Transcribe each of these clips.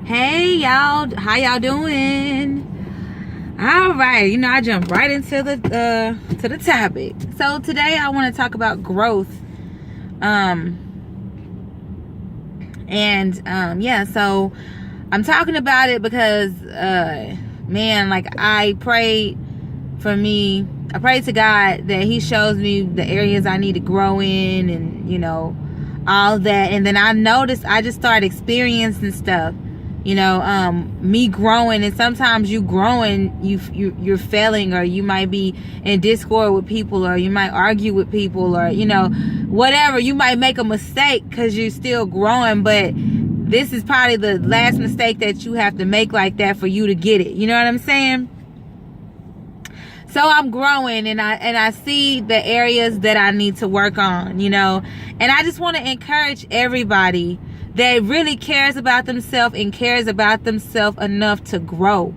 Hey y'all, how y'all doing? All right, I jumped right into the topic. So today I want to talk about growth. So I'm talking about it because I prayed to God that He shows me the areas I need to grow in, and all that. And then I noticed I just started experiencing stuff. Me growing, and sometimes you growing, you're failing, or you might be in discord with people, or you might argue with people, or whatever. You might make a mistake because you're still growing, but this is probably the last mistake that you have to make like that for you to get it. You know what I'm saying? So I'm growing, and I see the areas that I need to work on, and I just want to encourage everybody that really cares about themselves and cares about themselves enough to grow.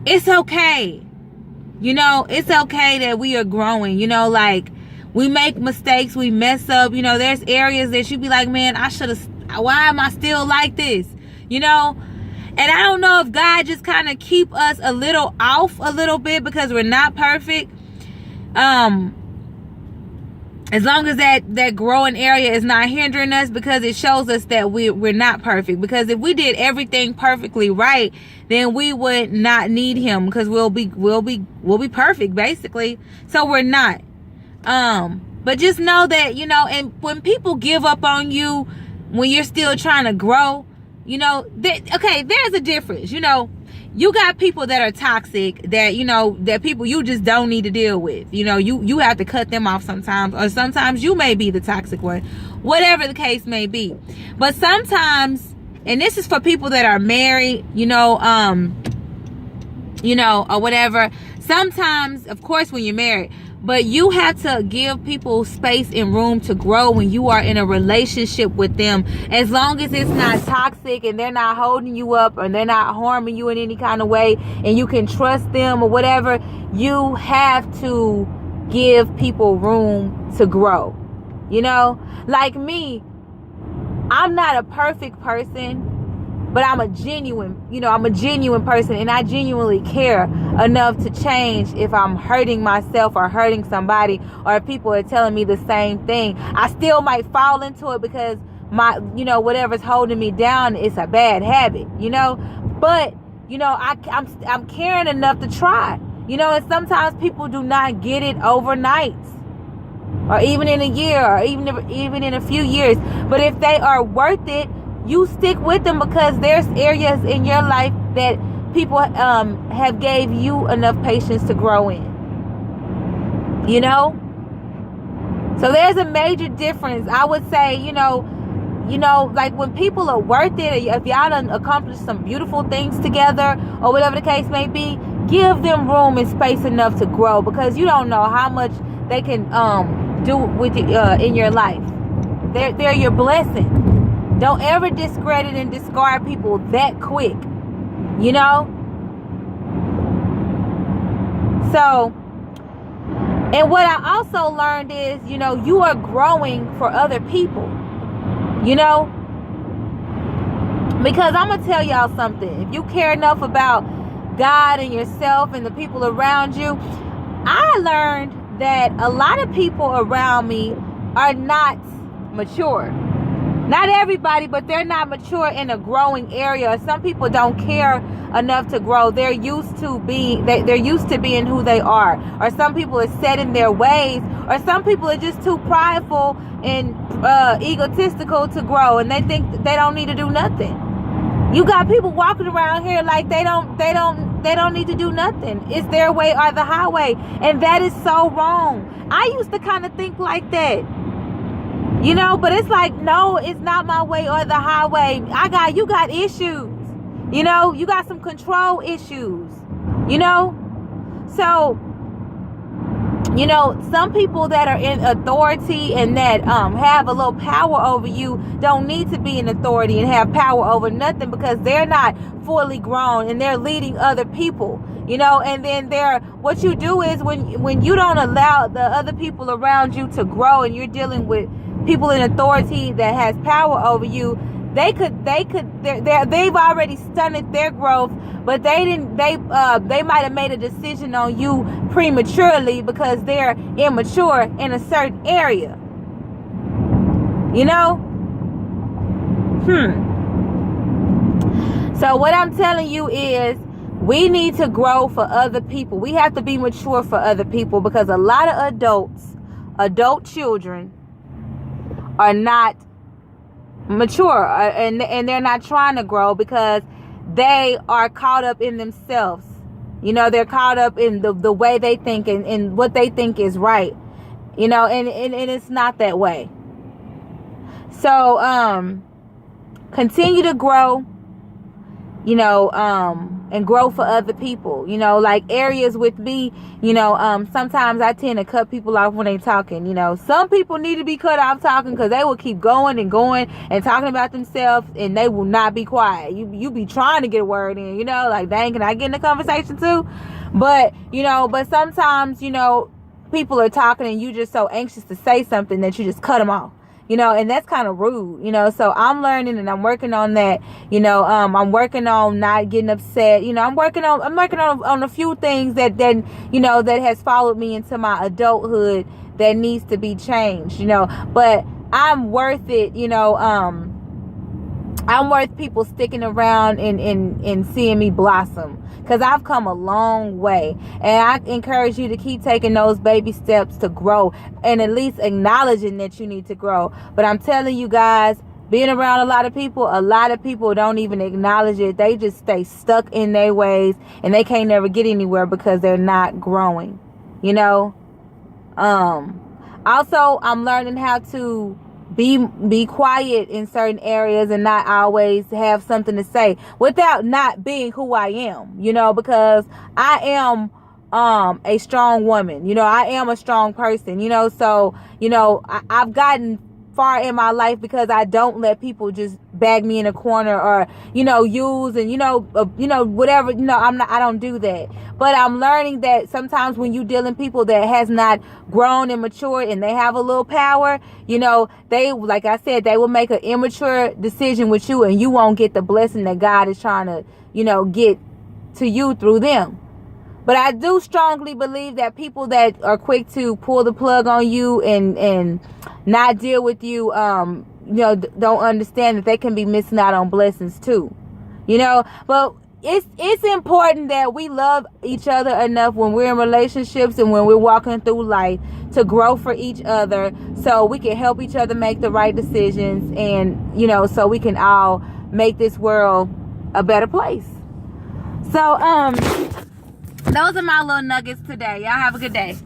It's okay. It's okay that we are growing. We make mistakes, we mess up. There's areas that you be like, man, why am I still like this? And I don't know if God just kind of keep us a little off a little bit because we're not perfect. As long as that growing area is not hindering us, because it shows us that we're not perfect. Because if we did everything perfectly right, then we would not need Him, because we'll be perfect basically. So we're not. But just know that, and when people give up on you when you're still trying to grow, there's a difference. You got people that are toxic, that people you just don't need to deal with. You have to cut them off sometimes, or sometimes you may be the toxic one, whatever the case may be. But sometimes, and this is for people that are married, or whatever. Sometimes, of course, when you're married, but you have to give people space and room to grow when you are in a relationship with them. As long as it's not toxic and they're not holding you up, or they're not harming you in any kind of way, and you can trust them or whatever, you have to give people room to grow. Like me, I'm not a perfect person, but I'm a genuine person, and I genuinely care enough to change if I'm hurting myself or hurting somebody, or if people are telling me the same thing. I still might fall into it because my, whatever's holding me down is a bad habit, but, I'm caring enough to try, and sometimes people do not get it overnight, or even in a year, or even in a few years. But if they are worth it, you stick with them, because there's areas in your life that people have gave you enough patience to grow in. So there's a major difference. I would say, like when people are worth it, if y'all done accomplished some beautiful things together, or whatever the case may be, give them room and space enough to grow, because you don't know how much they can do with it, in your life. They're your blessing. Don't ever discredit and discard people that quick, So, and what I also learned is, you are growing for other people, because I'm going to tell y'all something. If you care enough about God and yourself and the people around you, I learned that a lot of people around me are not mature. Not everybody, but they're not mature in a growing area. Some people don't care enough to grow. They're used to being who they are. Or some people are set in their ways. Or some people are just too prideful and egotistical to grow, and they think that they don't need to do nothing. You got people walking around here like they don't need to do nothing. It's their way or the highway, and that is so wrong. I used to kind of think like that. But it's like, no, it's not my way or the highway. You got issues. You got some control issues. So, some people that are in authority and that have a little power over you don't need to be in authority and have power over nothing, because they're not fully grown and they're leading other people. And then what you do is when you don't allow the other people around you to grow, and you're dealing with people in authority that has power over you, they've already stunted their growth, but they might have made a decision on you prematurely because they're immature in a certain area. You know? So what I'm telling you is, we need to grow for other people. We have to be mature for other people, because a lot of adult children are not mature, and they're not trying to grow because they are caught up in themselves. You know, they're caught up in the way they think and what they think is right. You know, and it's not that way. So continue to grow, you know, and grow for other people. You know, like areas with me, you know, sometimes I tend to cut people off when they talking. You know, some people need to be cut off talking, because they will keep going and talking about themselves, and they will not be quiet. You be trying to get a word in, you know, like, dang, can I get in the conversation too? But, you know, sometimes, you know, people are talking and you just so anxious to say something that you just cut them off. You know, and that's kind of rude, you know. So I'm learning and I'm working on that. You know, I'm working on not getting upset. You know, I'm working on a few things that you know, that has followed me into my adulthood that needs to be changed, you know. But I'm worth it, you know. I'm worth people sticking around and seeing me blossom, because I've come a long way, and I encourage you to keep taking those baby steps to grow, and at least acknowledging that you need to grow. But I'm telling you guys, being around a lot of people don't even acknowledge it. They just stay stuck in their ways, and they can't never get anywhere because they're not growing, you know. Also, I'm learning how to be quiet in certain areas and not always have something to say without not being who I am, you know, because I am a strong woman, you know, I am a strong person, you know. So, you know, I've gotten far in my life because I don't let people just bag me in a corner, or, you know, use and, you know, whatever, you know, I don't do that. But I'm learning that sometimes when you dealing people that has not grown and matured, and they have a little power, you know, they, like I said, they will make an immature decision with you, and you won't get the blessing that God is trying to, you know, get to you through them. But I do strongly believe that people that are quick to pull the plug on you and not deal with you, you know, don't understand that they can be missing out on blessings too, you know. But it's important that we love each other enough when we're in relationships and when we're walking through life to grow for each other, so we can help each other make the right decisions, and, you know, so we can all make this world a better place. So, those are my little nuggets today. Y'all have a good day.